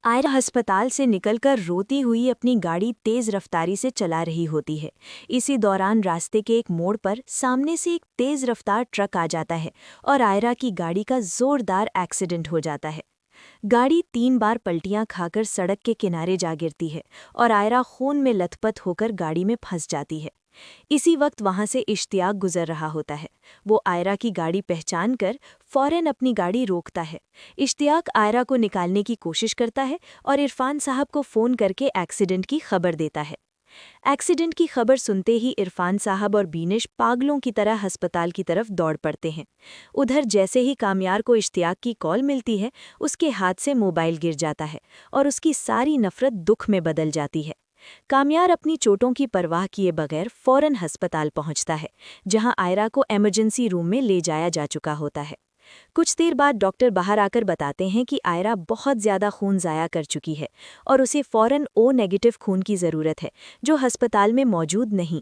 आयरा अस्पताल से निकलकर रोती हुई अपनी गाड़ी तेज रफ्तारी से चला रही होती है। इसी दौरान रास्ते के एक मोड़ पर सामने से एक तेज रफ्तार ट्रक आ जाता है और आयरा की गाड़ी का जोरदार एक्सीडेंट हो जाता है। गाड़ी 3 बार पलटियां खाकर सड़क के किनारे जा गिरती है और आयरा खून में लथपथ होकर गाड़ी में फंस जाती है। इसी वक्त वहां से इश्तियाक गुजर रहा होता है। वो आयरा की गाड़ी पहचान कर फौरन अपनी गाड़ी रोकता है। इश्तियाक आयरा को निकालने की कोशिश करता है और इरफान साहब को फ़ोन करके एक्सीडेंट की खबर देता है। एक्सीडेंट की खबर सुनते ही इरफान साहब और बीनिश पागलों की तरह अस्पताल की तरफ दौड़ पड़ते हैं। उधर जैसे ही कामयार को इश्तियाक की कॉल मिलती है, उसके हाथ से मोबाइल गिर जाता है और उसकी सारी नफरत दुख में बदल जाती है। कामयार अपनी चोटों की परवाह किए बगैर फौरन अस्पताल पहुंचता है, जहां आयरा को इमरजेंसी रूम में ले जाया जा चुका होता है। कुछ देर बाद डॉक्टर बाहर आकर बताते हैं कि आयरा बहुत ज़्यादा खून ज़ाया कर चुकी है और उसे फ़ौरन ओ नेगेटिव खून की ज़रूरत है, जो अस्पताल में मौजूद नहीं।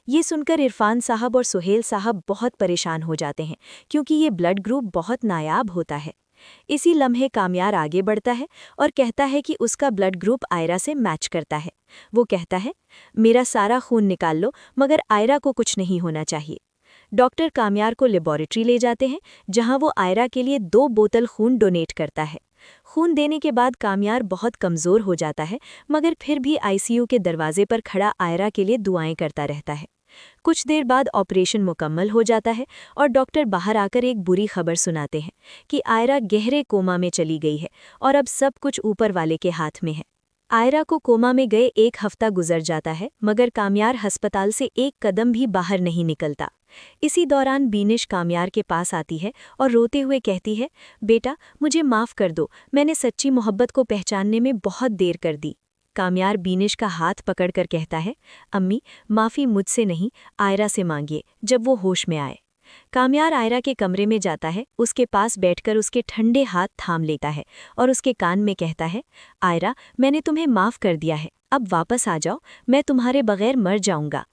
ये सुनकर इरफान साहब और सुहेल साहब बहुत परेशान हो जाते हैं, क्योंकि ये ब्लड ग्रुप बहुत नायाब होता है। इसी लम्हे कामयार आगे बढ़ता है और कहता है कि उसका ब्लड ग्रुप आयरा से मैच करता है। वो कहता है, मेरा सारा खून निकाल लो, मगर आयरा को कुछ नहीं होना चाहिए। डॉक्टर कामयार को लेबोरेटरी ले जाते हैं, जहां वो आयरा के लिए 2 बोतल खून डोनेट करता है। खून देने के बाद कामयार बहुत कमज़ोर हो जाता है, मगर फिर भी आईसीयू के दरवाजे पर खड़ा आयरा के लिए दुआएं करता रहता है। कुछ देर बाद ऑपरेशन मुकम्मल हो जाता है और डॉक्टर बाहर आकर एक बुरी खबर सुनाते हैं कि आयरा गहरे कोमा में चली गई है और अब सब कुछ ऊपर वाले के हाथ में है। आयरा को कोमा में गए 1 हफ्ता गुजर जाता है, मगर कामयार अस्पताल से एक कदम भी बाहर नहीं निकलता। इसी दौरान बीनिश कामयार के पास आती है और रोते हुए कहती है, बेटा मुझे माफ़ कर दो, मैंने सच्ची मोहब्बत को पहचानने में बहुत देर कर दी। कामयार बीनिश का हाथ पकड़कर कहता है, अम्मी माफ़ी मुझसे नहीं, आयरा से मांगिए जब वो होश में आए। कामयार आयरा के कमरे में जाता है, उसके पास बैठकर उसके ठंडे हाथ थाम लेता है और उसके कान में कहता है, आयरा मैंने तुम्हें माफ़ कर दिया है, अब वापस आ जाओ, मैं तुम्हारे बगैर मर जाऊंगा।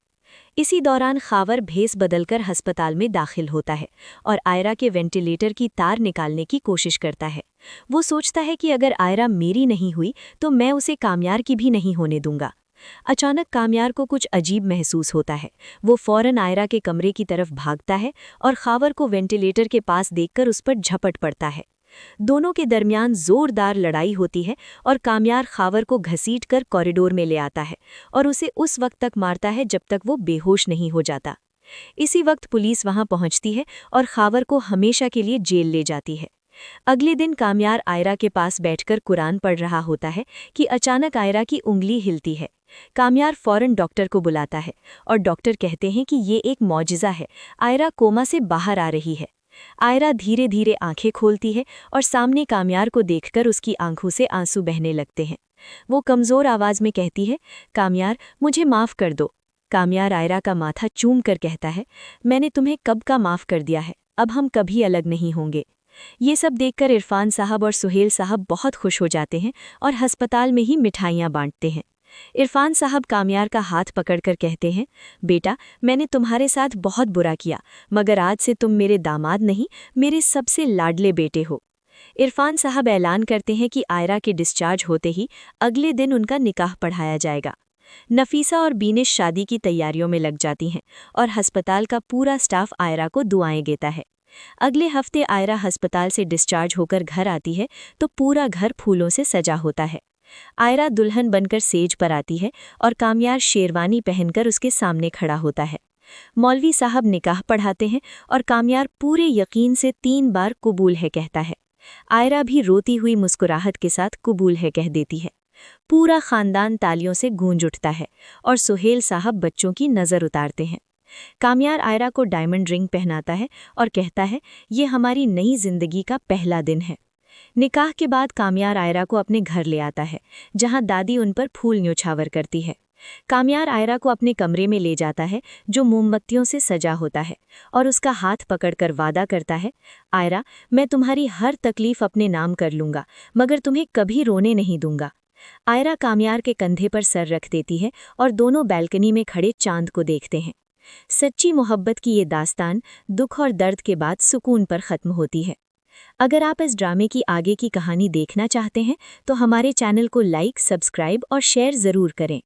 इसी दौरान खावर भेस बदलकर अस्पताल में दाखिल होता है और आयरा के वेंटिलेटर की तार निकालने की कोशिश करता है। वो सोचता है कि अगर आयरा मेरी नहीं हुई तो मैं उसे कामयार की भी नहीं होने दूंगा। अचानक कामयार को कुछ अजीब महसूस होता है। वो फौरन आयरा के कमरे की तरफ भागता है और खावर को वेंटिलेटर के पास देखकर उस पर झपट पड़ता है। दोनों के दरमियान जोरदार लड़ाई होती है और कामयार खावर को घसीटकर कॉरिडोर में ले आता है और उसे उस वक्त तक मारता है जब तक वो बेहोश नहीं हो जाता। इसी वक्त पुलिस वहां पहुंचती है और खावर को हमेशा के लिए जेल ले जाती है। अगले दिन कामयार आयरा के पास बैठकर कुरान पढ़ रहा होता है कि अचानक आयरा की उंगली हिलती है। कामयार फौरन डॉक्टर को बुलाता है और डॉक्टर कहते हैं कि ये एक मौजिज़ा है, आयरा कोमा से बाहर आ रही है। आयरा धीरे धीरे आंखें खोलती है और सामने कामयार को देखकर उसकी आंखों से आंसू बहने लगते हैं। वो कमज़ोर आवाज़ में कहती है, कामयार मुझे माफ़ कर दो। कामयार आयरा का माथा चूम कर कहता है, मैंने तुम्हें कब का माफ़ कर दिया है, अब हम कभी अलग नहीं होंगे। ये सब देखकर इरफान साहब और सुहेल साहब बहुत खुश हो जाते हैं और अस्पताल में ही मिठाइयाँ बांटते हैं। इरफान साहब कामयार का हाथ पकड़कर कहते हैं, बेटा मैंने तुम्हारे साथ बहुत बुरा किया, मगर आज से तुम मेरे दामाद नहीं, मेरे सबसे लाडले बेटे हो। इरफान साहब ऐलान करते हैं कि आयरा के डिस्चार्ज होते ही अगले दिन उनका निकाह पढ़ाया जाएगा। नफीसा और बीनिश शादी की तैयारियों में लग जाती हैं और अस्पताल का पूरा स्टाफ आयरा को दुआएं देता है। अगले हफ्ते आयरा अस्पताल से डिस्चार्ज होकर घर आती है तो पूरा घर फूलों से सजा होता है। आयरा दुल्हन बनकर सेज पर आती है और कामयार शेरवानी पहनकर उसके सामने खड़ा होता है। मौलवी साहब निकाह पढ़ाते हैं और कामयार पूरे यकीन से 3 बार कबूल है कहता है। आयरा भी रोती हुई मुस्कुराहट के साथ कबूल है कह देती है। पूरा खानदान तालियों से गूंज उठता है और सुहेल साहब बच्चों की नज़र उतारते हैं। कामयार आयरा को डायमंड रिंग पहनाता है और कहता है, ये हमारी नई जिंदगी का पहला दिन है। निकाह के बाद कामयार आयरा को अपने घर ले आता है, जहां दादी उन पर फूल न्योछावर करती है। कामयार आयरा को अपने कमरे में ले जाता है, जो मोमबत्तियों से सजा होता है, और उसका हाथ पकड़कर वादा करता है, आयरा मैं तुम्हारी हर तकलीफ अपने नाम कर लूंगा, मगर तुम्हें कभी रोने नहीं दूंगा। आयरा कामयार के कंधे पर सर रख देती है और दोनों बैल्कनी में खड़े चांद को देखते हैं। सच्ची मोहब्बत की ये दास्तान दुख और दर्द के बाद सुकून पर खत्म होती है। अगर आप इस ड्रामे की आगे की कहानी देखना चाहते हैं तो हमारे चैनल को लाइक, सब्सक्राइब और शेयर ज़रूर करें।